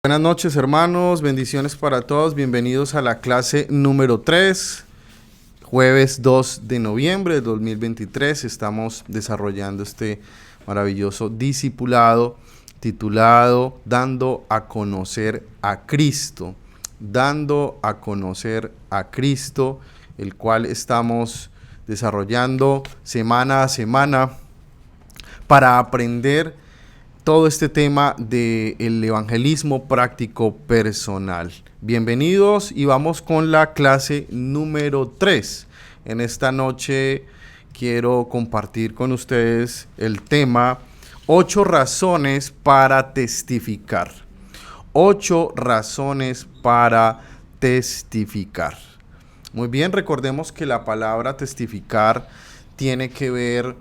Buenas noches, hermanos, bendiciones para todos, bienvenidos a la clase número 3, jueves 2 de noviembre de 2023. Estamos desarrollando este maravilloso discipulado titulado Dando a conocer a Cristo, el cual estamos desarrollando semana a semana para aprender todo este tema del evangelismo práctico personal. Bienvenidos y vamos con la clase número 3. En esta noche quiero compartir con ustedes el tema 8 razones para testificar. 8 razones para testificar. Muy bien, recordemos que la palabra testificar tiene que ver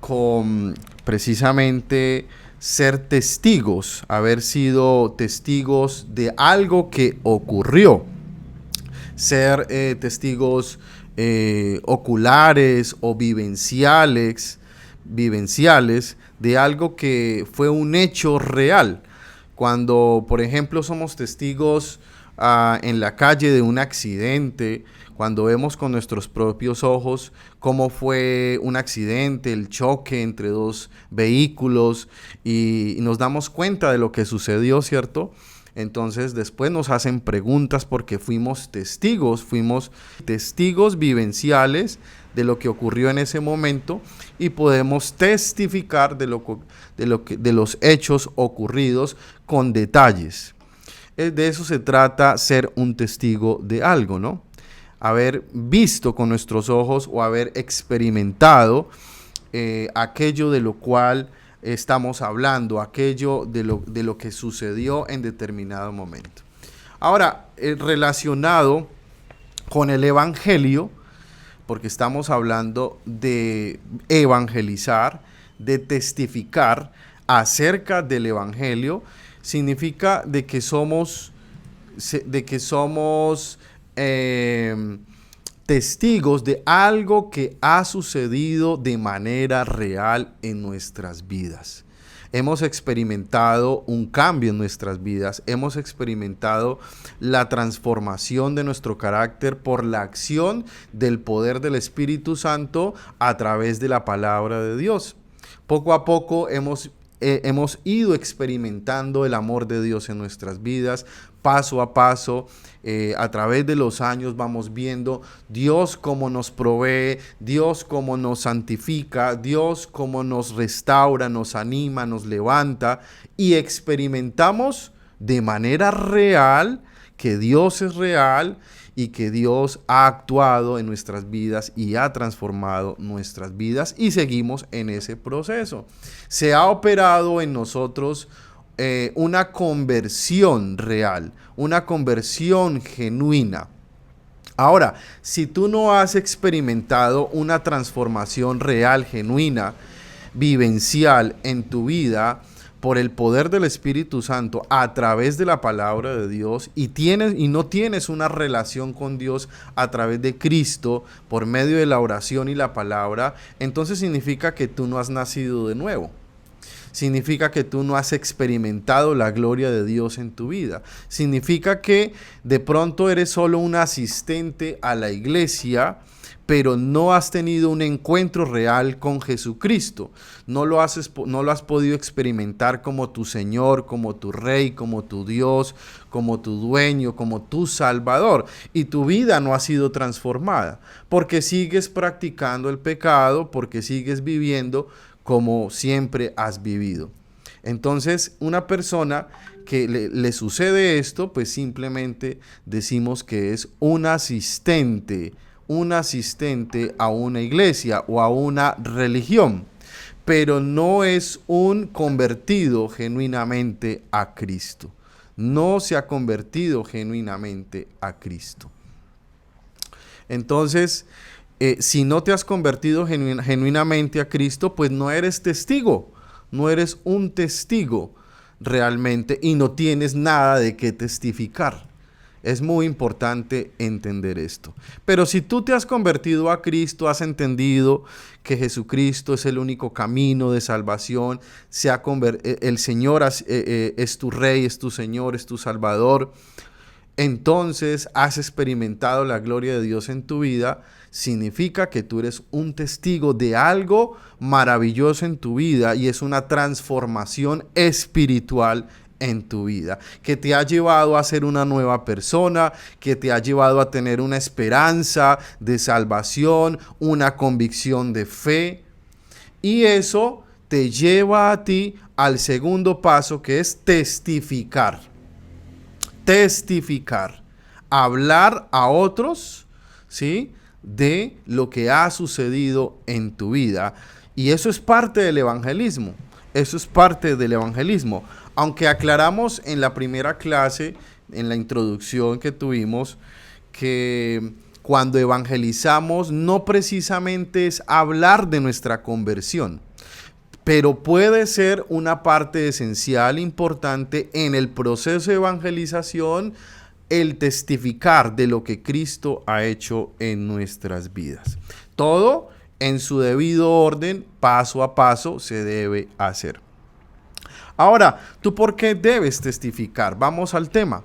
con precisamente ser testigos, haber sido testigos de algo que ocurrió, ser testigos oculares o vivenciales de algo que fue un hecho real. Cuando, por ejemplo, somos testigos en la calle de un accidente, cuando vemos con nuestros propios ojos cómo fue un accidente, el choque entre dos vehículos y nos damos cuenta de lo que sucedió, ¿cierto? Entonces después nos hacen preguntas porque fuimos testigos vivenciales de lo que ocurrió en ese momento y podemos testificar de los hechos ocurridos con detalles. De eso se trata ser un testigo de algo, ¿no? Haber visto con nuestros ojos o haber experimentado aquello de lo cual estamos hablando, aquello de lo que sucedió en determinado momento. Ahora, relacionado con el evangelio, porque estamos hablando de evangelizar, de testificar acerca del evangelio, significa de que somos testigos de algo que ha sucedido de manera real en nuestras vidas. Hemos experimentado un cambio en nuestras vidas, hemos experimentado la transformación de nuestro carácter por la acción del poder del Espíritu Santo a través de la palabra de Dios. Poco a poco hemos ido experimentando el amor de Dios en nuestras vidas, paso a paso. A través de los años vamos viendo Dios cómo nos provee, Dios cómo nos santifica, Dios cómo nos restaura, nos anima, nos levanta y experimentamos de manera real que Dios es real y que Dios ha actuado en nuestras vidas y ha transformado nuestras vidas y seguimos en ese proceso. Se ha operado en nosotros una conversión real, una conversión genuina. Ahora, si tú no has experimentado una transformación real, genuina, vivencial en tu vida por el poder del Espíritu Santo a través de la palabra de Dios y no tienes una relación con Dios a través de Cristo por medio de la oración y la palabra, entonces significa que tú no has nacido de nuevo. Significa que tú no has experimentado la gloria de Dios en tu vida. Significa que de pronto eres solo un asistente a la iglesia, pero no has tenido un encuentro real con Jesucristo. No lo has podido experimentar como tu Señor, como tu Rey, como tu Dios, como tu dueño, como tu Salvador. Y tu vida no ha sido transformada, porque sigues practicando el pecado, porque sigues viviendo como siempre has vivido. Entonces, una persona que le sucede esto, pues simplemente decimos que es un asistente a una iglesia o a una religión, pero no es un convertido genuinamente a Cristo. No se ha convertido genuinamente a Cristo. Entonces, si no te has convertido genuinamente a Cristo, pues no eres testigo, no eres un testigo realmente y no tienes nada de qué testificar. Es muy importante entender esto. Pero si tú te has convertido a Cristo, has entendido que Jesucristo es el único camino de salvación, el Señor es tu Rey, es tu Señor, es tu Salvador, entonces has experimentado la gloria de Dios en tu vida, significa que tú eres un testigo de algo maravilloso en tu vida y es una transformación espiritual en tu vida, que te ha llevado a ser una nueva persona, que te ha llevado a tener una esperanza de salvación, una convicción de fe, y eso te lleva a ti al segundo paso, que es testificar. Testificar, hablar a otros, ¿sí?, de lo que ha sucedido en tu vida. Y eso es parte del evangelismo. Eso es parte del evangelismo. Aunque aclaramos en la primera clase, en la introducción que tuvimos, que cuando evangelizamos no precisamente es hablar de nuestra conversión, pero puede ser una parte esencial, importante en el proceso de evangelización, el testificar de lo que Cristo ha hecho en nuestras vidas. Todo en su debido orden, paso a paso, se debe hacer. Ahora, ¿tú por qué debes testificar? Vamos al tema.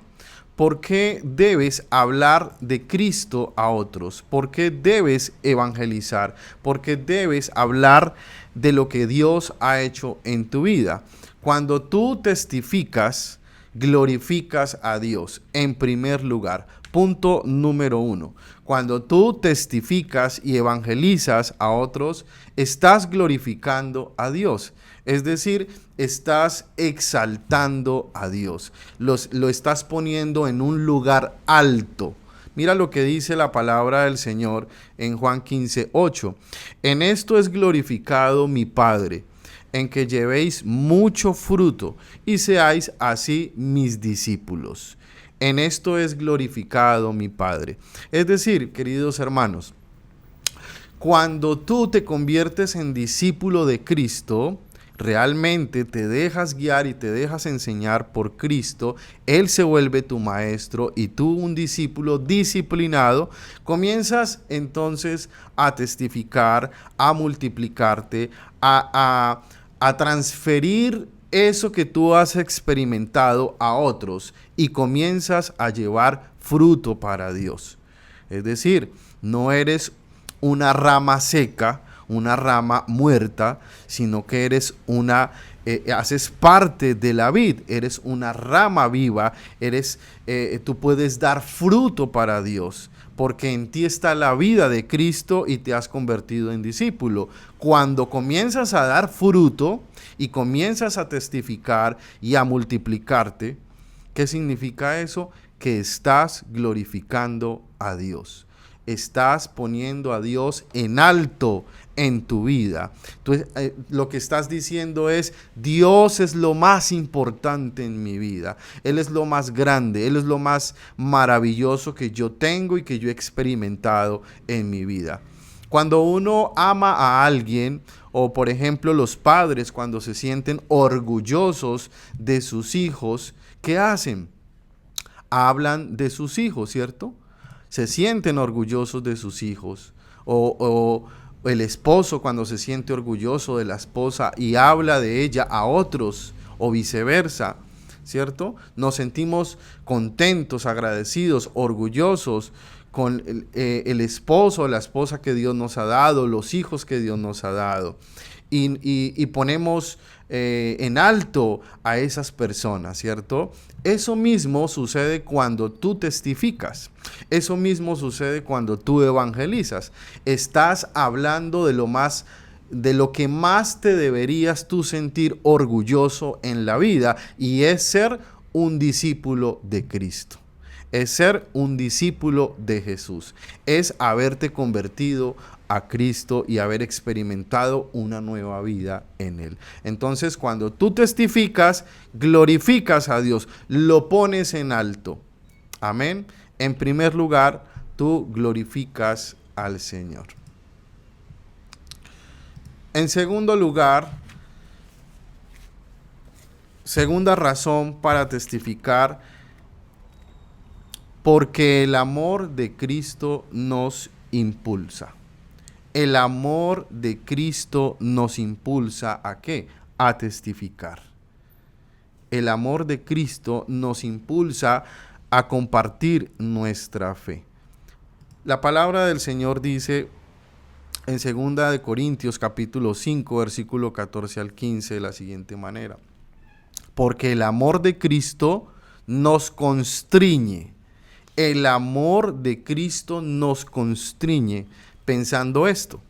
¿Por qué debes hablar de Cristo a otros? ¿Por qué debes evangelizar? ¿Por qué debes hablar de lo que Dios ha hecho en tu vida? Cuando tú testificas, glorificas a Dios en primer lugar. Punto número 1. Cuando tú testificas y evangelizas a otros, estás glorificando a Dios. Es decir, estás exaltando a Dios. Lo estás poniendo en un lugar alto. Mira lo que dice la palabra del Señor en Juan 15:8. En esto es glorificado mi Padre, en que llevéis mucho fruto y seáis así mis discípulos. En esto es glorificado mi Padre. Es decir, queridos hermanos, cuando tú te conviertes en discípulo de Cristo, realmente te dejas guiar y te dejas enseñar por Cristo, Él se vuelve tu maestro y tú, un discípulo disciplinado, comienzas entonces a testificar, a multiplicarte, a transferir eso que tú has experimentado a otros y comienzas a llevar fruto para Dios. Es decir, no eres una rama seca, una rama muerta, sino que eres haces parte de la vid, eres una rama viva, tú puedes dar fruto para Dios, porque en ti está la vida de Cristo y te has convertido en discípulo. Cuando comienzas a dar fruto y comienzas a testificar y a multiplicarte, ¿qué significa eso? Que estás glorificando a Dios. Estás poniendo a Dios en alto en tu vida. Entonces, lo que estás diciendo es, Dios es lo más importante en mi vida. Él es lo más grande, Él es lo más maravilloso que yo tengo y que yo he experimentado en mi vida. Cuando uno ama a alguien, o por ejemplo los padres cuando se sienten orgullosos de sus hijos, ¿qué hacen? Hablan de sus hijos, ¿cierto? Se sienten orgullosos de sus hijos, o el esposo cuando se siente orgulloso de la esposa y habla de ella a otros, o viceversa, ¿cierto? Nos sentimos contentos, agradecidos, orgullosos con el esposo o la esposa que Dios nos ha dado, los hijos que Dios nos ha dado. Y ponemos en alto a esas personas, ¿cierto? Eso mismo sucede cuando tú testificas. Eso mismo sucede cuando tú evangelizas. Estás hablando de lo que más te deberías tú sentir orgulloso en la vida, y es ser un discípulo de Cristo. Es ser un discípulo de Jesús. Es haberte convertido a Cristo y haber experimentado una nueva vida en Él. Entonces, cuando tú testificas, glorificas a Dios, lo pones en alto. Amén. En primer lugar, tú glorificas al Señor. En segundo lugar, segunda razón para testificar, Porque el amor de Cristo nos impulsa. El amor de Cristo nos impulsa ¿a qué? A testificar. El amor de Cristo nos impulsa a compartir nuestra fe. La palabra del Señor dice en 2 de Corintios capítulo 5, versículo 14 al 15 de la siguiente manera. Porque el amor de Cristo nos constriñe. El amor de Cristo nos constriñe pensando esto,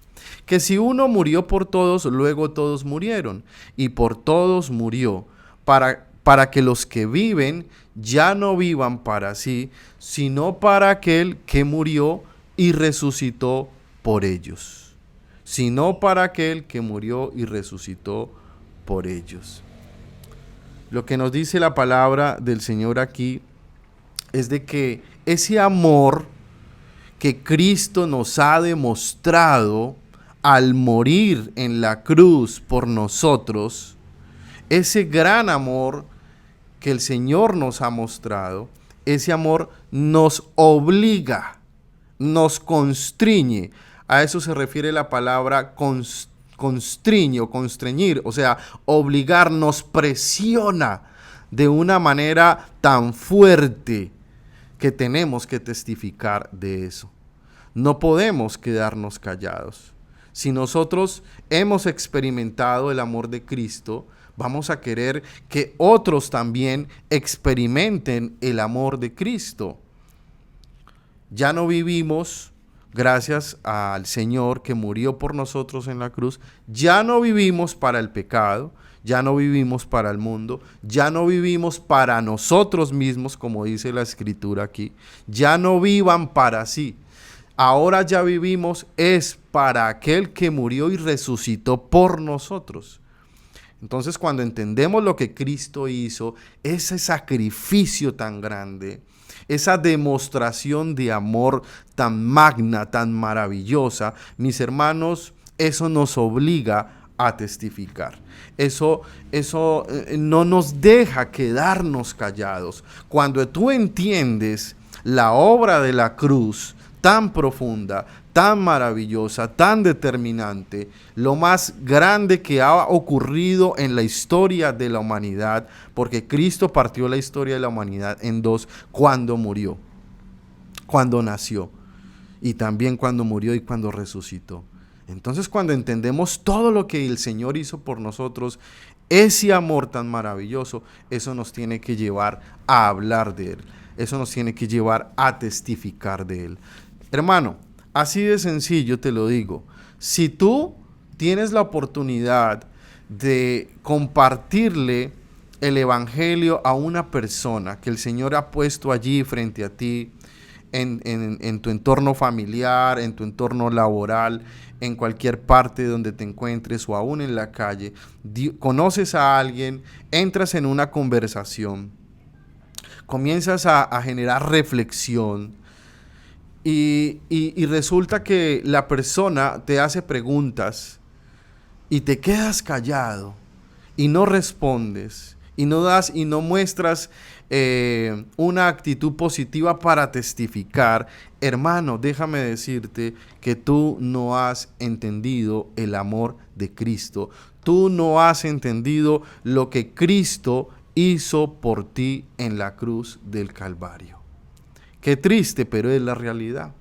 que si uno murió por todos, luego todos murieron, y por todos murió, para que los que viven ya no vivan para sí, sino para aquel que murió y resucitó por ellos. Sino para aquel que murió y resucitó por ellos. Lo que nos dice la palabra del Señor aquí es de que ese amor que Cristo nos ha demostrado al morir en la cruz por nosotros, ese gran amor que el Señor nos ha mostrado, ese amor nos obliga, nos constriñe. A eso se refiere la palabra constriñe o constreñir, o sea, obligar, nos presiona de una manera tan fuerte que tenemos que testificar de eso. No podemos quedarnos callados. Si nosotros hemos experimentado el amor de Cristo, vamos a querer que otros también experimenten el amor de Cristo. Ya no vivimos, gracias al Señor que murió por nosotros en la cruz, ya no vivimos para el pecado, ya no vivimos para el mundo, ya no vivimos para nosotros mismos, como dice la Escritura aquí. Ya no vivan para sí. Ahora ya vivimos es para aquel que murió y resucitó por nosotros. Entonces, cuando entendemos lo que Cristo hizo, ese sacrificio tan grande, esa demostración de amor tan magna, tan maravillosa, mis hermanos, eso nos obliga a testificar. Eso no nos deja quedarnos callados. Cuando tú entiendes la obra de la cruz tan profunda, tan maravillosa, tan determinante, lo más grande que ha ocurrido en la historia de la humanidad, porque Cristo partió la historia de la humanidad en dos cuando murió, cuando nació, y también cuando murió y cuando resucitó. Entonces, cuando entendemos todo lo que el Señor hizo por nosotros, ese amor tan maravilloso, eso nos tiene que llevar a hablar de Él. Eso nos tiene que llevar a testificar de Él. Hermano, así de sencillo te lo digo. Si tú tienes la oportunidad de compartirle el evangelio a una persona que el Señor ha puesto allí frente a ti, en tu entorno familiar, en tu entorno laboral, en cualquier parte donde te encuentres o aún en la calle, conoces a alguien, entras en una conversación, comienzas a generar reflexión y resulta que la persona te hace preguntas y te quedas callado y no respondes y no muestras una actitud positiva para testificar. Hermano, déjame decirte que tú no has entendido el amor de Cristo. Tú no has entendido lo que Cristo hizo por ti en la cruz del Calvario. Qué triste, pero es la realidad.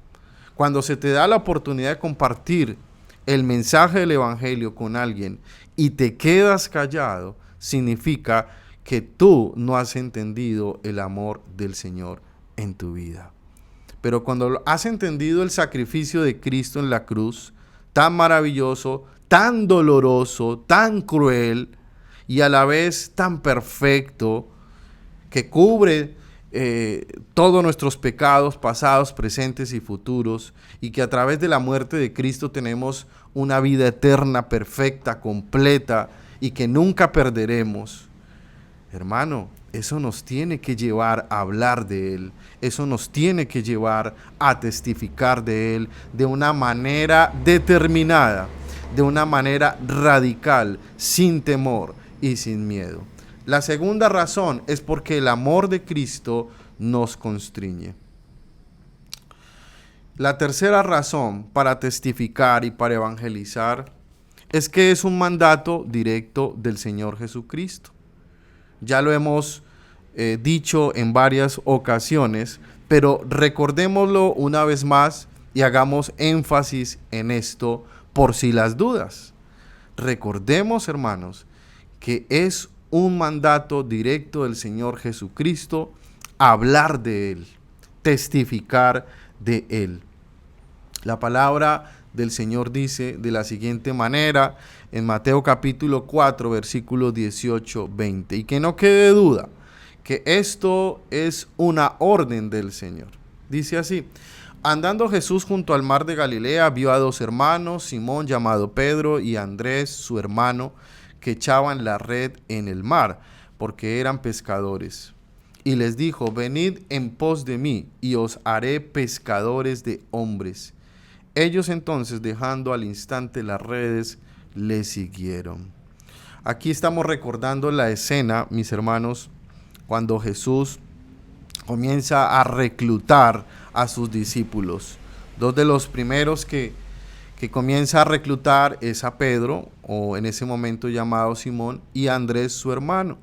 Cuando se te da la oportunidad de compartir el mensaje del evangelio con alguien y te quedas callado, significa que tú no has entendido el amor del Señor en tu vida. Pero cuando has entendido el sacrificio de Cristo en la cruz, tan maravilloso, tan doloroso, tan cruel y a la vez tan perfecto, que cubre todos nuestros pecados pasados, presentes y futuros, y que a través de la muerte de Cristo tenemos una vida eterna, perfecta, completa y que nunca perderemos. Hermano, eso nos tiene que llevar a hablar de Él, eso nos tiene que llevar a testificar de Él de una manera determinada, de una manera radical, sin temor y sin miedo. La segunda razón es porque el amor de Cristo nos constriñe. La tercera razón para testificar y para evangelizar es que es un mandato directo del Señor Jesucristo. Ya lo hemos dicho en varias ocasiones, pero recordémoslo una vez más y hagamos énfasis en esto por si las dudas. Recordemos, hermanos, que es un mandato directo del Señor Jesucristo hablar de Él, testificar de Él. La palabra del Señor dice de la siguiente manera en Mateo capítulo 4, versículos 18-20. Y que no quede duda que esto es una orden del Señor. Dice así: andando Jesús junto al mar de Galilea, vio a dos hermanos, Simón llamado Pedro y Andrés su hermano, que echaban la red en el mar, porque eran pescadores. Y les dijo: venid en pos de mí, y os haré pescadores de hombres. Ellos entonces, dejando al instante las redes, le siguieron. Aquí estamos recordando la escena, mis hermanos, cuando Jesús comienza a reclutar a sus discípulos. Dos de los primeros que comienza a reclutar es a Pedro, o en ese momento llamado Simón, y a Andrés, su hermano.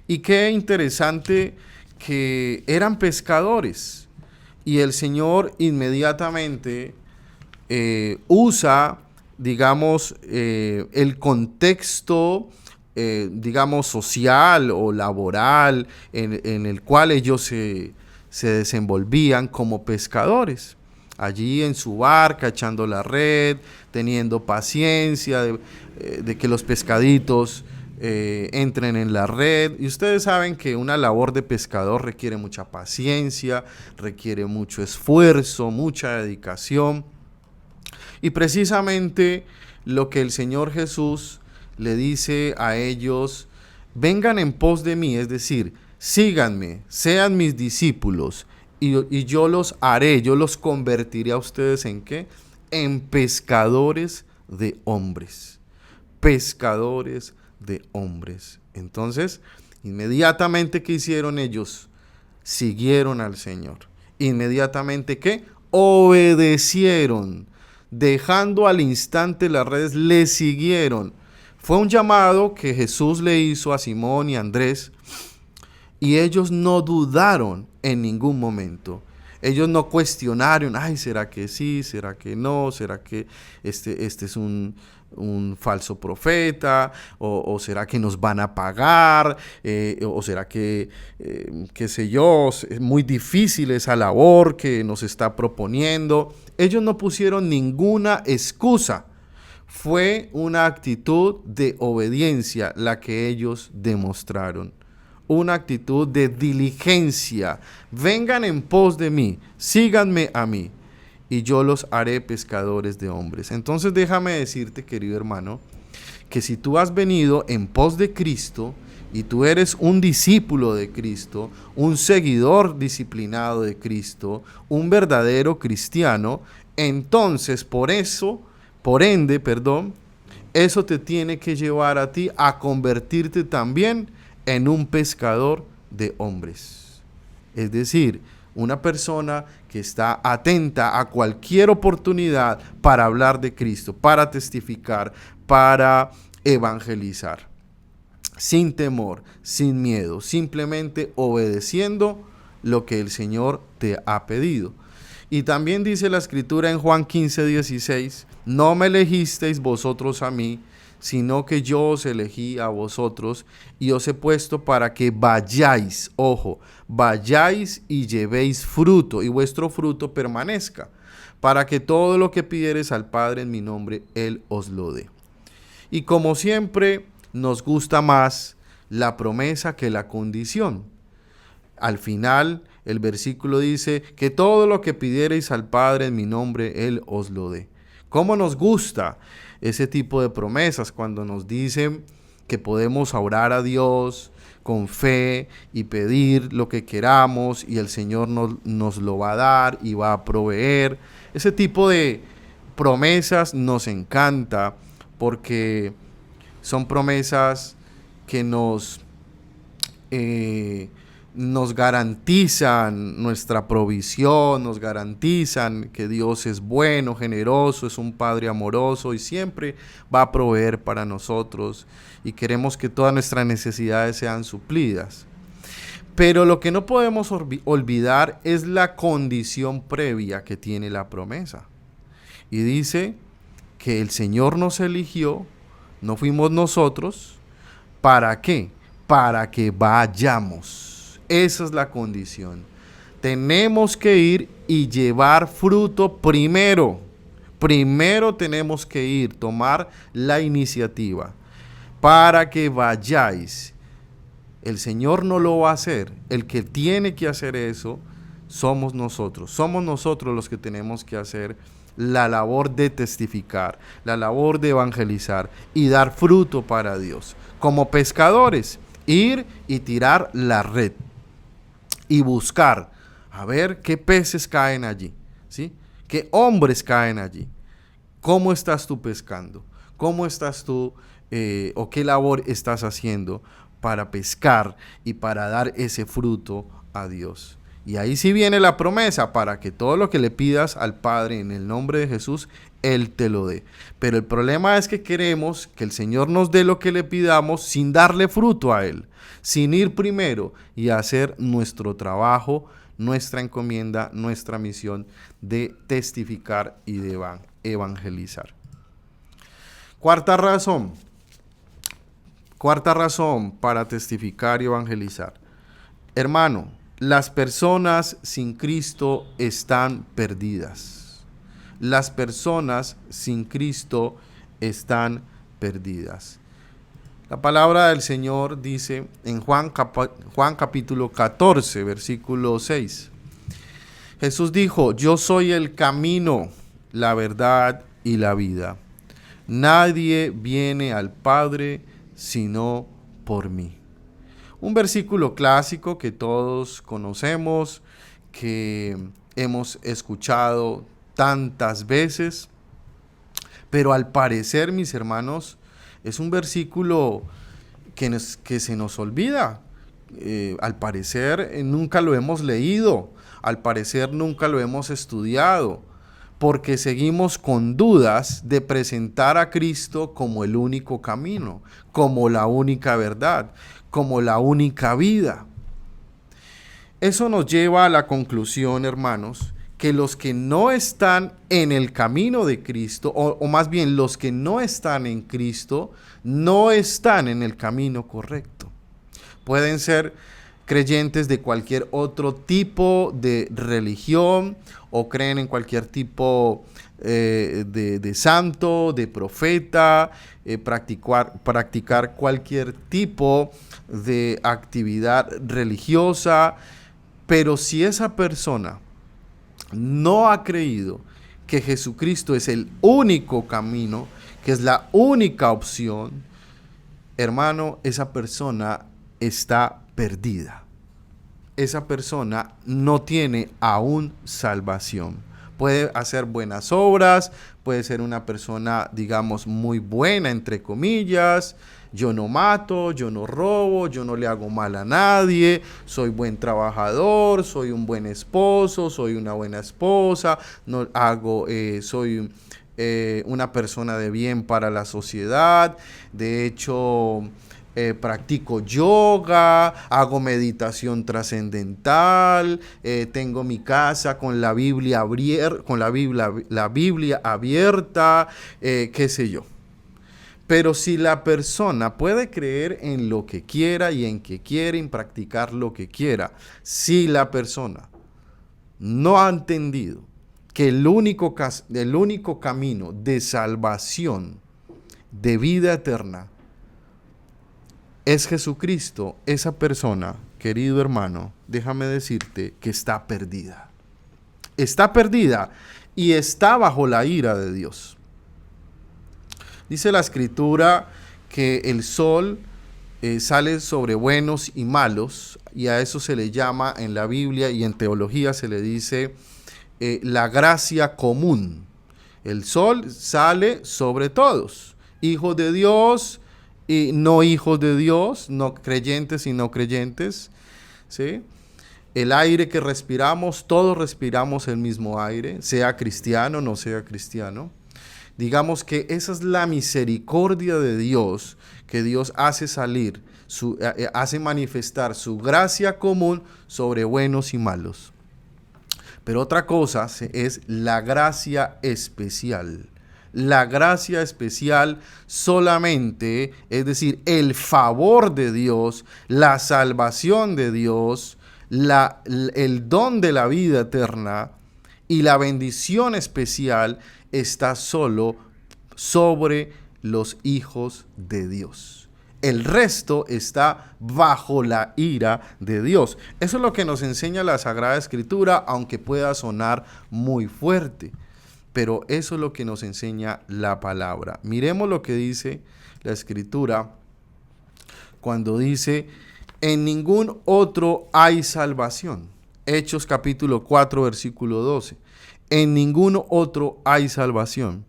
Y qué interesante que eran pescadores, y el Señor inmediatamente usa, digamos, el contexto, digamos, social o laboral en el cual ellos se desenvolvían como pescadores. Allí en su barca, echando la red, teniendo paciencia de que los pescaditos entren en la red. Y ustedes saben que una labor de pescador requiere mucha paciencia, requiere mucho esfuerzo, mucha dedicación. Y precisamente lo que el Señor Jesús le dice a ellos: vengan en pos de mí, es decir, síganme, sean mis discípulos, y yo los haré, yo los convertiré a ustedes ¿en qué? En pescadores de hombres. Pescadores de hombres. Entonces, inmediatamente, ¿qué hicieron ellos? Siguieron al Señor. Inmediatamente, ¿qué? Obedecieron. Dejando al instante las redes, le siguieron. Fue un llamado que Jesús le hizo a Simón y a Andrés, y ellos no dudaron en ningún momento. Ellos no cuestionaron: ay, ¿será que sí? ¿Será que no? ¿Será que este es un falso profeta? ¿O será que nos van a pagar? ¿O será que, qué sé yo, es muy difícil esa labor que nos está proponiendo? Ellos no pusieron ninguna excusa. Fue una actitud de obediencia la que ellos demostraron. Una actitud de diligencia. Vengan en pos de mí, síganme a mí, y yo los haré pescadores de hombres. Entonces déjame decirte, querido hermano, que si tú has venido en pos de Cristo y tú eres un discípulo de Cristo, un seguidor disciplinado de Cristo, un verdadero cristiano, entonces por ende, eso te tiene que llevar a ti a convertirte también en un pescador de hombres. Es decir, una persona que está atenta a cualquier oportunidad para hablar de Cristo, para testificar, para evangelizar, sin temor, sin miedo, simplemente obedeciendo lo que el Señor te ha pedido. Y también dice la Escritura en Juan 15:16: no me elegisteis vosotros a mí, sino que yo os elegí a vosotros y os he puesto para que vayáis, ojo, vayáis y llevéis fruto, y vuestro fruto permanezca, para que todo lo que pidiereis al Padre en mi nombre, Él os lo dé. Y como siempre, nos gusta más la promesa que la condición. Al final, el versículo dice que todo lo que pidiereis al Padre en mi nombre, Él os lo dé. ¿Cómo nos gusta ese tipo de promesas cuando nos dicen que podemos orar a Dios con fe y pedir lo que queramos y el Señor nos lo va a dar y va a proveer? Ese tipo de promesas nos encanta porque son promesas que nos nos garantizan nuestra provisión, nos garantizan que Dios es bueno, generoso, es un Padre amoroso y siempre va a proveer para nosotros y queremos que todas nuestras necesidades sean suplidas. Pero lo que no podemos olvidar es la condición previa que tiene la promesa. Y dice que el Señor nos eligió, no fuimos nosotros. ¿Para qué? Para que vayamos. Esa es la condición. Tenemos que ir y llevar fruto primero. Primero tenemos que ir, tomar la iniciativa para que vayáis. El Señor no lo va a hacer. El que tiene que hacer eso somos nosotros. Somos nosotros los que tenemos que hacer la labor de testificar, la labor de evangelizar y dar fruto para Dios. Como pescadores, ir y tirar la red y buscar a ver qué peces caen allí, ¿sí? Qué hombres caen allí. ¿Cómo estás tú pescando? ¿Cómo estás tú o qué labor estás haciendo para pescar y para dar ese fruto a Dios? Y ahí sí viene la promesa para que todo lo que le pidas al Padre en el nombre de Jesús, Él te lo dé. Pero el problema es que queremos que el Señor nos dé lo que le pidamos sin darle fruto a Él, sin ir primero y hacer nuestro trabajo, nuestra encomienda, nuestra misión de testificar y de evangelizar. Cuarta razón para testificar y evangelizar. Hermano, las personas sin Cristo están perdidas. Las personas sin Cristo están perdidas. La palabra del Señor dice en Juan capítulo 14, versículo 6. Jesús dijo: yo soy el camino, la verdad y la vida. Nadie viene al Padre sino por mí. Un versículo clásico que todos conocemos, que hemos escuchado tantas veces, pero al parecer, mis hermanos, es un versículo que se nos olvida. Al parecer nunca lo hemos leído, al parecer nunca lo hemos estudiado, porque seguimos con dudas de presentar a Cristo como el único camino, como la única verdad, como la única vida. Eso nos lleva a la conclusión, hermanos, que los que no están en el camino de Cristo, o más bien los que no están en Cristo, no están en el camino correcto. Pueden ser creyentes de cualquier otro tipo de religión o creen en cualquier tipo de santo, de profeta, practicar cualquier tipo de actividad religiosa, pero si esa persona no ha creído que Jesucristo es el único camino, que es la única opción, hermano, esa persona está perdida. Esa persona no tiene aún salvación. Puede hacer buenas obras, puede ser una persona, digamos, muy buena, entre comillas. Yo no mato, yo no robo, yo no le hago mal a nadie, soy buen trabajador, soy un buen esposo, soy una buena esposa, soy una persona de bien para la sociedad. De hecho, practico yoga, hago meditación trascendental, tengo mi casa con la Biblia abierta, qué sé yo. Pero si la persona puede creer en lo que quiera y en que quiere y practicar lo que quiera, si la persona no ha entendido que el único camino de salvación, de vida eterna, es Jesucristo, esa persona, querido hermano, déjame decirte que está perdida. Está perdida y está bajo la ira de Dios. Dice la Escritura que el sol sale sobre buenos y malos, y a eso se le llama en la Biblia y en teología se le dice la gracia común. El sol sale sobre todos, hijos de Dios y no hijos de Dios, no creyentes y no creyentes. ¿sí? El aire que respiramos, todos respiramos el mismo aire, sea cristiano o no sea cristiano. Digamos que esa es la misericordia de Dios, que Dios hace salir, hace manifestar su gracia común sobre buenos y malos. Pero otra cosa es la gracia especial. La gracia especial solamente, es decir, el favor de Dios, la salvación de Dios, el don de la vida eterna y la bendición especial está solo sobre los hijos de Dios. El resto está bajo la ira de Dios. Eso es lo que nos enseña la Sagrada Escritura, aunque pueda sonar muy fuerte. Pero eso es lo que nos enseña la palabra. Miremos lo que dice la Escritura cuando dice: en ningún otro hay salvación. Hechos capítulo 4, versículo 12. En ningún otro hay salvación,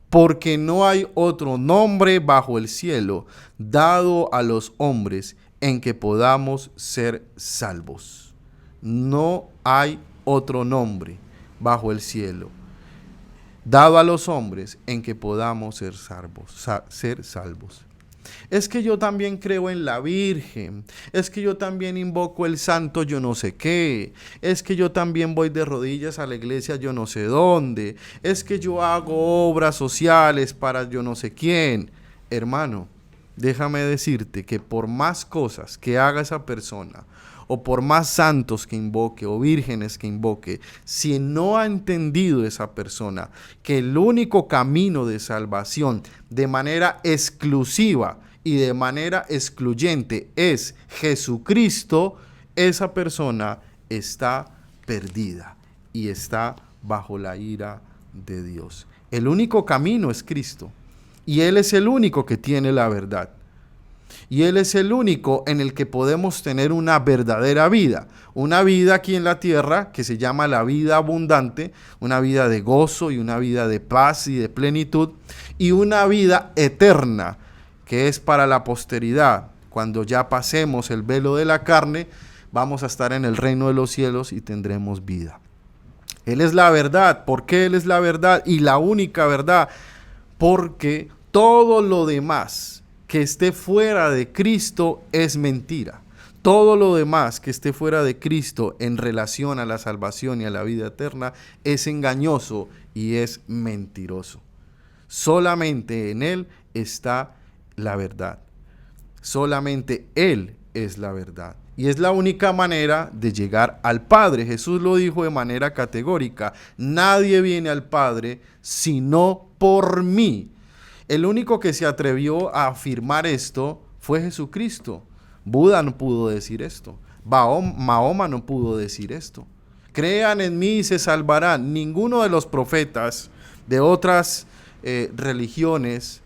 porque no hay otro nombre bajo el cielo dado a los hombres en que podamos ser salvos. No hay otro nombre bajo el cielo dado a los hombres en que podamos ser salvos. Es que yo también creo en la Virgen, es que yo también invoco el santo yo no sé qué, es que yo también voy de rodillas a la iglesia yo no sé dónde, es que yo hago obras sociales para yo no sé quién. Hermano, déjame decirte que por más cosas que haga esa persona, o por más santos que invoque o vírgenes que invoque, si no ha entendido esa persona que el único camino de salvación de manera exclusiva y de manera excluyente es Jesucristo, esa persona está perdida y está bajo la ira de Dios. El único camino es Cristo y Él es el único que tiene la verdad. Y Él es el único en el que podemos tener una verdadera vida. Una vida aquí en la tierra que se llama la vida abundante, una vida de gozo y una vida de paz y de plenitud. Y una vida eterna que es para la posteridad. Cuando ya pasemos el velo de la carne, vamos a estar en el reino de los cielos y tendremos vida. Él es la verdad. ¿Por qué Él es la verdad? Y la única verdad. Porque todo lo demás que esté fuera de Cristo es mentira. Todo lo demás que esté fuera de Cristo en relación a la salvación y a la vida eterna es engañoso y es mentiroso. Solamente en Él está la verdad. Solamente Él es la verdad. Y es la única manera de llegar al Padre. Jesús lo dijo de manera categórica: nadie viene al Padre sino por mí. El único que se atrevió a afirmar esto fue Jesucristo. Buda no pudo decir esto. Mahoma no pudo decir esto. Crean en mí y se salvarán. Ninguno de los profetas de otras religiones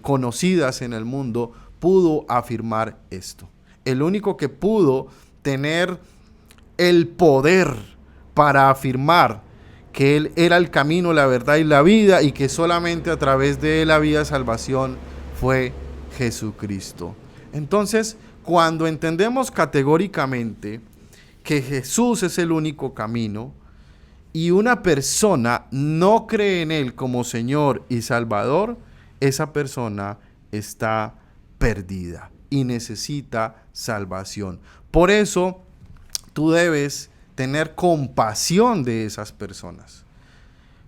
conocidas en el mundo pudo afirmar esto. El único que pudo tener el poder para afirmar que Él era el camino, la verdad y la vida, y que solamente a través de Él había salvación, fue Jesucristo. Entonces, cuando entendemos categóricamente que Jesús es el único camino, y una persona no cree en Él como Señor y Salvador, esa persona está perdida y necesita salvación. Por eso, tú debes tener compasión de esas personas.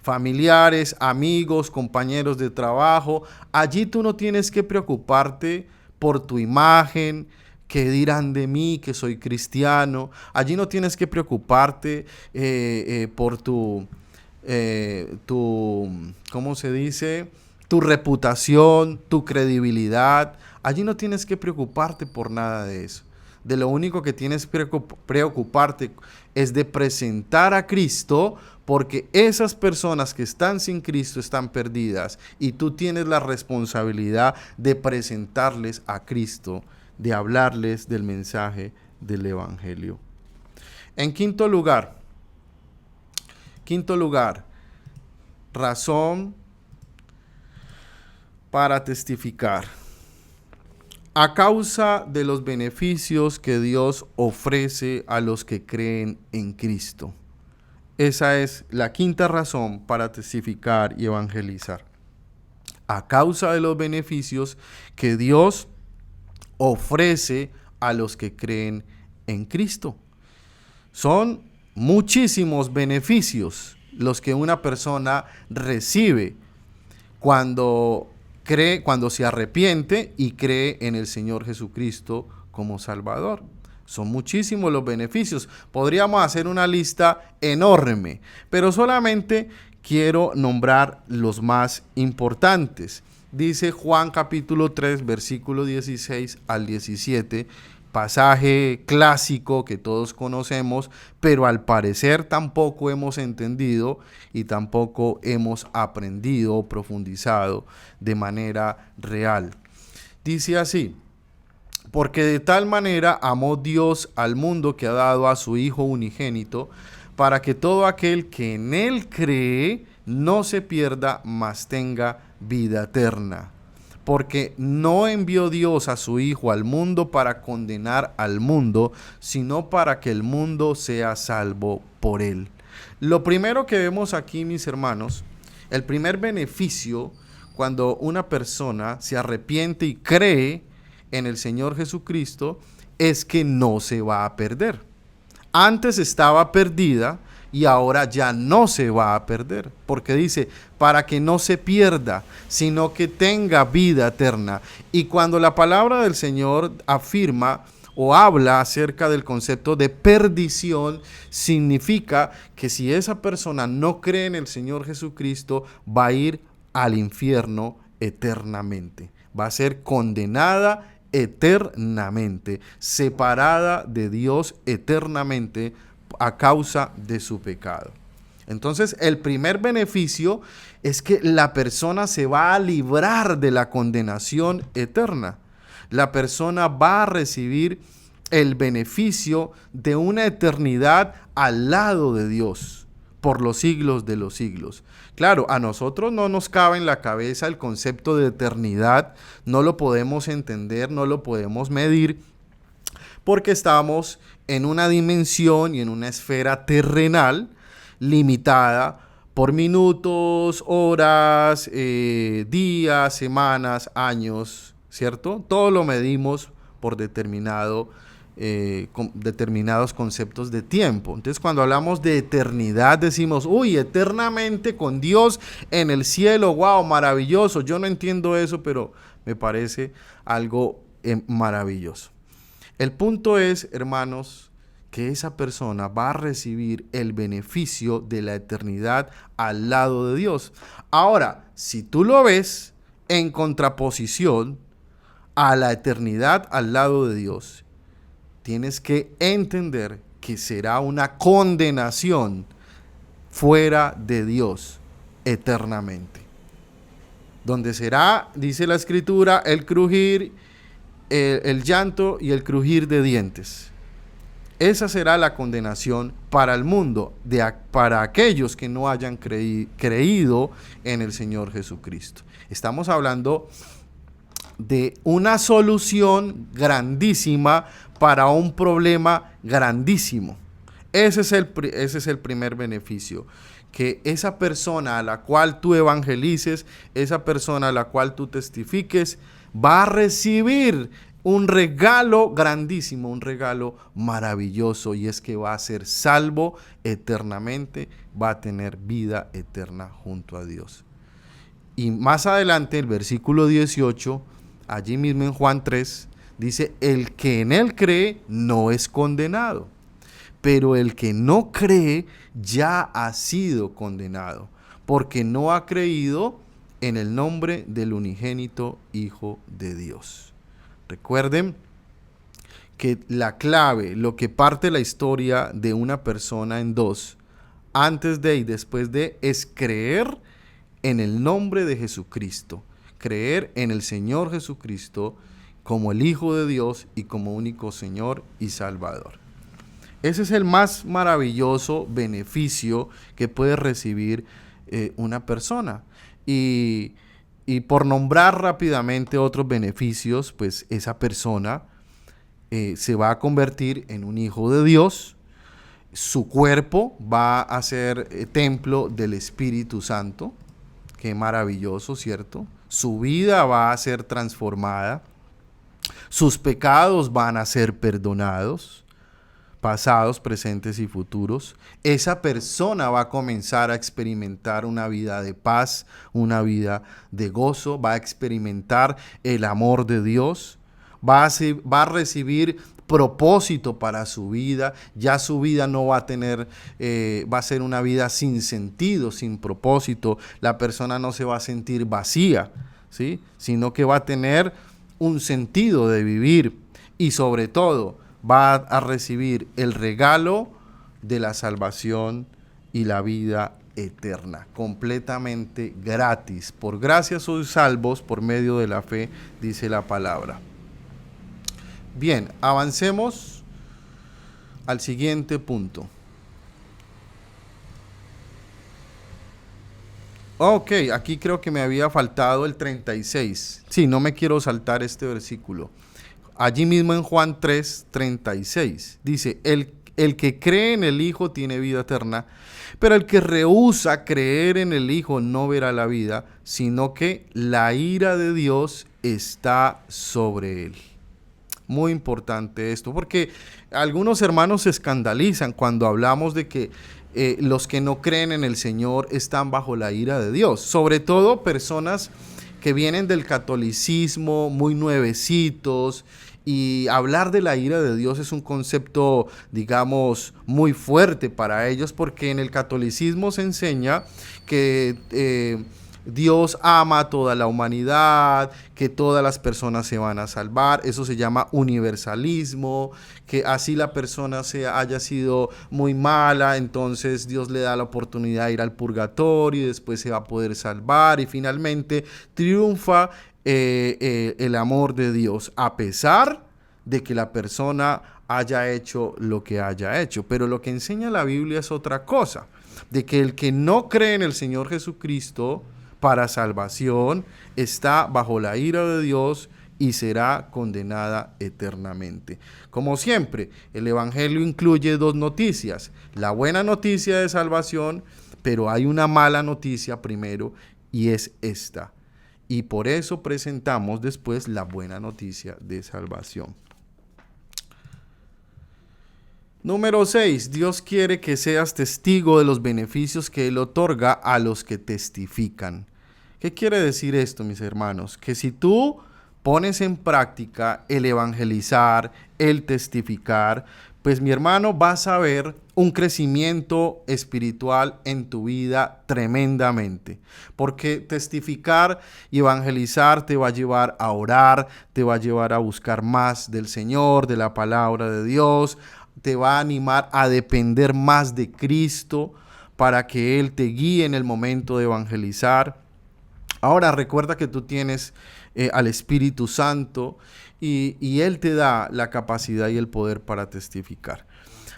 Familiares, amigos, compañeros de trabajo. Allí tú no tienes que preocuparte por tu imagen, qué dirán de mí, que soy cristiano. Allí no tienes que preocuparte por tu, ¿cómo se dice? Tu reputación, tu credibilidad. Allí no tienes que preocuparte por nada de eso. De lo único que tienes que preocuparte es de presentar a Cristo, porque esas personas que están sin Cristo están perdidas y tú tienes la responsabilidad de presentarles a Cristo, de hablarles del mensaje del Evangelio. En quinto lugar, razón para testificar. A causa de los beneficios que Dios ofrece a los que creen en Cristo. Esa es la quinta razón para testificar y evangelizar. A causa de los beneficios que Dios ofrece a los que creen en Cristo. Son muchísimos beneficios los que una persona recibe cuando cree, cuando se arrepiente y cree en el Señor Jesucristo como Salvador. Son muchísimos los beneficios. Podríamos hacer una lista enorme, pero solamente quiero nombrar los más importantes. Dice Juan capítulo 3, versículo 16 al 17, pasaje clásico que todos conocemos, pero al parecer tampoco hemos entendido y tampoco hemos aprendido o profundizado de manera real. Dice así: porque de tal manera amó Dios al mundo que ha dado a su Hijo unigénito, para que todo aquel que en Él cree no se pierda, mas tenga vida eterna. Porque no envió Dios a su Hijo al mundo para condenar al mundo, sino para que el mundo sea salvo por Él. Lo primero que vemos aquí, mis hermanos, el primer beneficio cuando una persona se arrepiente y cree en el Señor Jesucristo, es que no se va a perder. Antes estaba perdida y ahora ya no se va a perder, porque dice, para que no se pierda, sino que tenga vida eterna. Y cuando la palabra del Señor afirma o habla acerca del concepto de perdición, significa que si esa persona no cree en el Señor Jesucristo, va a ir al infierno eternamente. Va a ser condenada eternamente, separada de Dios eternamente a causa de su pecado. Entonces, el primer beneficio es que la persona se va a librar de la condenación eterna. La persona va a recibir el beneficio de una eternidad al lado de Dios por los siglos de los siglos. Claro, a nosotros no nos cabe en la cabeza el concepto de eternidad, no lo podemos entender, no lo podemos medir, porque estamos en una dimensión y en una esfera terrenal limitada por minutos, horas, días, semanas, años, ¿cierto? Todo lo medimos por determinados conceptos de tiempo. Entonces, cuando hablamos de eternidad, decimos, uy, eternamente con Dios en el cielo, wow, maravilloso. Yo no entiendo eso, pero me parece algo maravilloso. El punto es, hermanos, que esa persona va a recibir el beneficio de la eternidad al lado de Dios. Ahora, si tú lo ves en contraposición a la eternidad al lado de Dios, tienes que entender que será una condenación fuera de Dios eternamente. Donde será, dice la Escritura, el crujir, el llanto y el crujir de dientes. Esa será la condenación para el mundo, para aquellos que no hayan creído en el Señor Jesucristo. Estamos hablando de una solución grandísima para un problema grandísimo. Ese es el primer beneficio. Que esa persona a la cual tú evangelices, esa persona a la cual tú testifiques, va a recibir un regalo grandísimo, un regalo maravilloso, y es que va a ser salvo eternamente, va a tener vida eterna junto a Dios. Y más adelante, el versículo 18, allí mismo en Juan 3, dice, el que en él cree no es condenado, pero el que no cree ya ha sido condenado, porque no ha creído en el nombre del unigénito Hijo de Dios. Recuerden que la clave, lo que parte la historia de una persona en dos, antes de y después de, es creer en el nombre de Jesucristo, creer en el Señor Jesucristo como el Hijo de Dios y como único Señor y Salvador. Ese es el más maravilloso beneficio que puede recibir una persona. Y Y por nombrar rápidamente otros beneficios, pues esa persona se va a convertir en un hijo de Dios. Su cuerpo va a ser templo del Espíritu Santo. Qué maravilloso, ¿cierto? Su vida va a ser transformada. Sus pecados van a ser perdonados, pasados, presentes y futuros. Esa persona va a comenzar a experimentar una vida de paz, una vida de gozo, va a experimentar el amor de Dios, va a recibir propósito para su vida. Ya su vida no va a tener, va a ser una vida sin sentido, sin propósito. La persona no se va a sentir vacía, ¿sí? Sino que va a tener un sentido de vivir, y sobre todo va a recibir el regalo de la salvación y la vida eterna, completamente gratis. Por gracia sois salvos por medio de la fe, dice la palabra. Bien, avancemos al siguiente punto. Ok, aquí creo que me había faltado el 36. Sí, no me quiero saltar este versículo. Allí mismo en Juan 3:36 dice, el que cree en el Hijo tiene vida eterna, pero el que rehúsa creer en el Hijo no verá la vida, sino que la ira de Dios está sobre él. Muy importante esto, porque algunos hermanos se escandalizan cuando hablamos de que los que no creen en el Señor están bajo la ira de Dios. Sobre todo personas que vienen del catolicismo, muy nuevecitos, y hablar de la ira de Dios es un concepto, digamos, muy fuerte para ellos, porque en el catolicismo se enseña que Dios ama a toda la humanidad, que todas las personas se van a salvar. Eso se llama universalismo, que así la persona haya sido muy mala, entonces Dios le da la oportunidad de ir al purgatorio y después se va a poder salvar, y finalmente triunfa el amor de Dios, a pesar de que la persona haya hecho lo que haya hecho. Pero lo que enseña la Biblia es otra cosa, de que el que no cree en el Señor Jesucristo para salvación está bajo la ira de Dios y será condenada eternamente. Como siempre, el Evangelio incluye dos noticias: la buena noticia de salvación, pero hay una mala noticia primero, y es esta. Y por eso presentamos después la buena noticia de salvación. Número 6. Dios quiere que seas testigo de los beneficios que Él otorga a los que testifican. ¿Qué quiere decir esto, mis hermanos? Que si tú pones en práctica el evangelizar, el testificar, pues mi hermano, vas a ver un crecimiento espiritual en tu vida tremendamente. Porque testificar y evangelizar te va a llevar a orar, te va a llevar a buscar más del Señor, de la palabra de Dios, te va a animar a depender más de Cristo para que Él te guíe en el momento de evangelizar. Ahora recuerda que tú tienes al Espíritu Santo y Él te da la capacidad y el poder para testificar.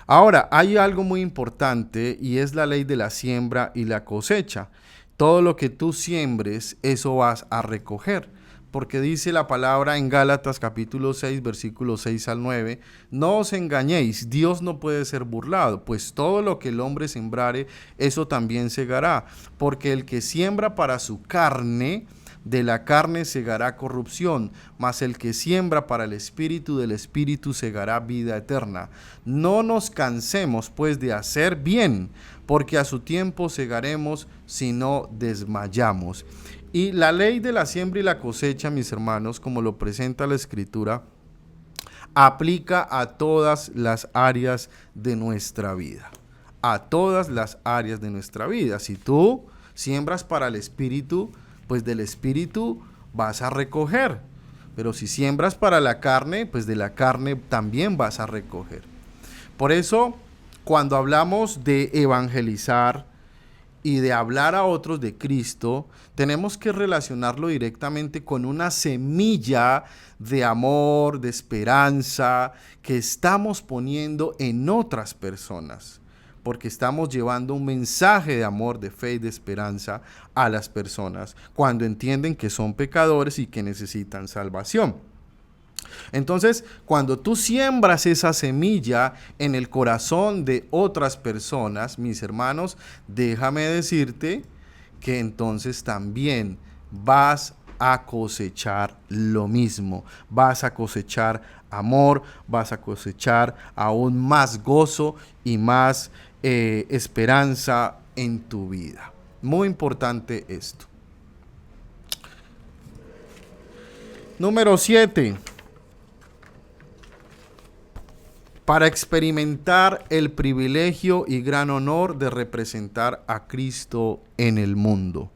Ahora, hay algo muy importante, y es la ley de la siembra y la cosecha. Todo lo que tú siembres, eso vas a recoger. Porque dice la palabra en Gálatas capítulo 6, versículos 6 al 9, no os engañéis, Dios no puede ser burlado, pues todo lo que el hombre sembrare, eso también segará. Porque el que siembra para su carne, de la carne segará corrupción, mas el que siembra para el Espíritu, del Espíritu segará vida eterna. No nos cansemos pues de hacer bien, porque a su tiempo segaremos si no desmayamos. Y la ley de la siembra y la cosecha, mis hermanos, como lo presenta la Escritura, aplica a todas las áreas de nuestra vida. A todas las áreas de nuestra vida. Si tú siembras para el Espíritu, pues del Espíritu vas a recoger. Pero si siembras para la carne, pues de la carne también vas a recoger. Por eso, cuando hablamos de evangelizar y de hablar a otros de Cristo, tenemos que relacionarlo directamente con una semilla de amor, de esperanza que estamos poniendo en otras personas. porque estamos llevando un mensaje de amor, de fe y de esperanza a las personas cuando entienden que son pecadores y que necesitan salvación. Entonces, cuando tú siembras esa semilla en el corazón de otras personas, mis hermanos, déjame decirte que entonces también vas a cosechar lo mismo. Vas a cosechar amor, vas a cosechar aún más gozo y más esperanza en tu vida. Muy importante esto. Número 7. Para experimentar el privilegio y gran honor de representar a Cristo en el mundo.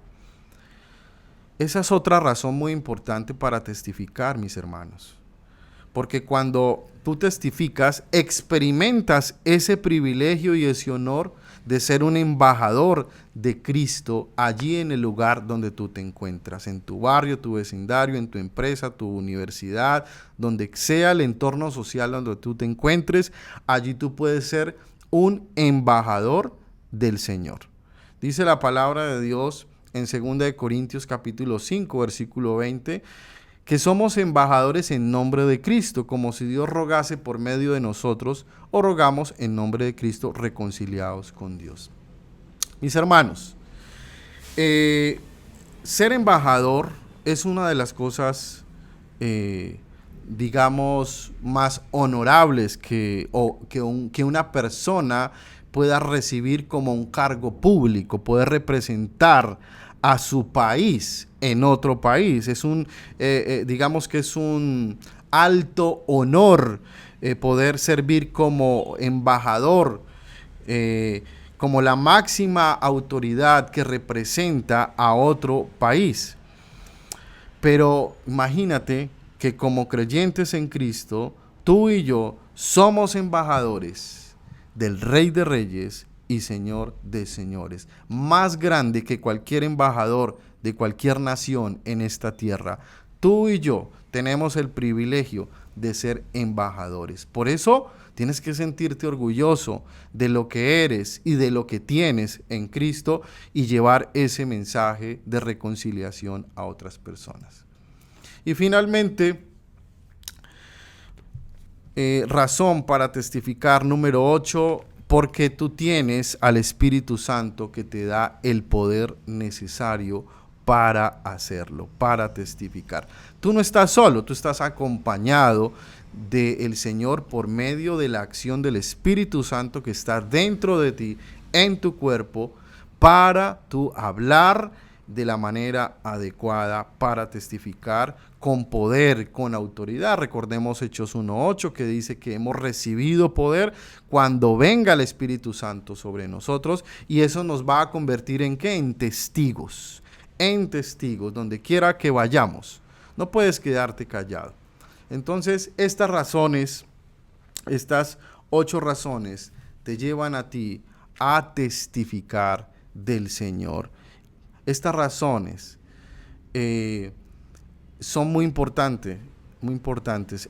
Esa es otra razón muy importante para testificar, mis hermanos. Porque cuando tú testificas, experimentas ese privilegio y ese honor de ser un embajador de Cristo allí en el lugar donde tú te encuentras, en tu barrio, tu vecindario, en tu empresa, tu universidad, donde sea el entorno social donde tú te encuentres, allí tú puedes ser un embajador del Señor. Dice la palabra de Dios en 2 Corintios capítulo 5, versículo 20, que somos embajadores en nombre de Cristo, como si Dios rogase por medio de nosotros, o rogamos en nombre de Cristo reconciliados con Dios. Mis hermanos, ser embajador es una de las cosas, digamos, más honorables que una persona pueda recibir como un cargo público, poder representar a su país en otro país. Es digamos que es un alto honor poder servir como embajador, como la máxima autoridad que representa a otro país. Pero imagínate que como creyentes en Cristo, tú y yo somos embajadores del Rey de Reyes y Señor de señores, más grande que cualquier embajador de cualquier nación en esta tierra. Tú y yo tenemos el privilegio de ser embajadores. Por eso tienes que sentirte orgulloso de lo que eres y de lo que tienes en Cristo y llevar ese mensaje de reconciliación a otras personas. Y finalmente, razón para testificar número 8, porque tú tienes al Espíritu Santo que te da el poder necesario para hacerlo, para testificar. Tú no estás solo, tú estás acompañado del Señor por medio de la acción del Espíritu Santo que está dentro de ti, en tu cuerpo, para tú hablar de la manera adecuada, para testificar con poder, con autoridad. Recordemos Hechos 1:8 que dice que hemos recibido poder cuando venga el Espíritu Santo sobre nosotros, y eso nos va a convertir ¿en qué? En testigos, donde quiera que vayamos. No puedes quedarte callado. Entonces, estas 8 razones te llevan a ti a testificar del Señor. Estas razones son muy importantes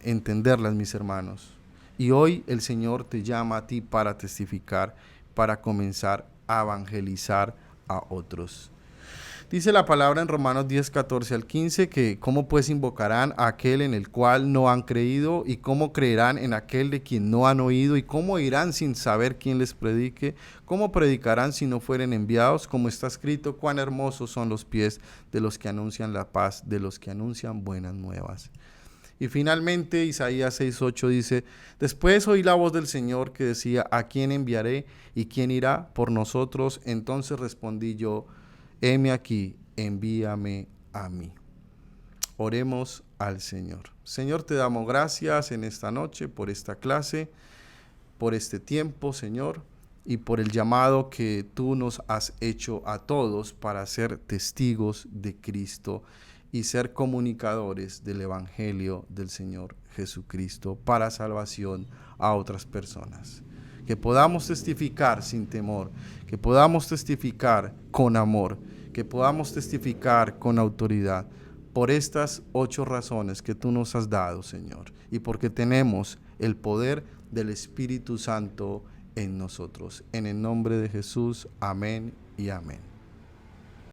entenderlas, mis hermanos. Y hoy el Señor te llama a ti para testificar, para comenzar a evangelizar a otros. Dice la palabra en Romanos 10, 14 al 15 que cómo pues invocarán a aquel en el cual no han creído, y cómo creerán en aquel de quien no han oído, y cómo irán sin saber quién les predique, cómo predicarán si no fueren enviados, como está escrito, cuán hermosos son los pies de los que anuncian la paz, de los que anuncian buenas nuevas. Y finalmente Isaías 6:8 dice, después oí la voz del Señor que decía, ¿a quién enviaré y quién irá por nosotros? Entonces respondí yo, heme aquí, envíame a mí. Oremos al Señor. Señor, te damos gracias en esta noche por esta clase, por este tiempo, Señor, y por el llamado que tú nos has hecho a todos para ser testigos de Cristo y ser comunicadores del Evangelio del Señor Jesucristo para salvación a otras personas. Que podamos testificar sin temor, que podamos testificar con amor, que podamos testificar con autoridad por estas 8 razones que tú nos has dado, Señor, y porque tenemos el poder del Espíritu Santo en nosotros. En el nombre de Jesús, amén y amén.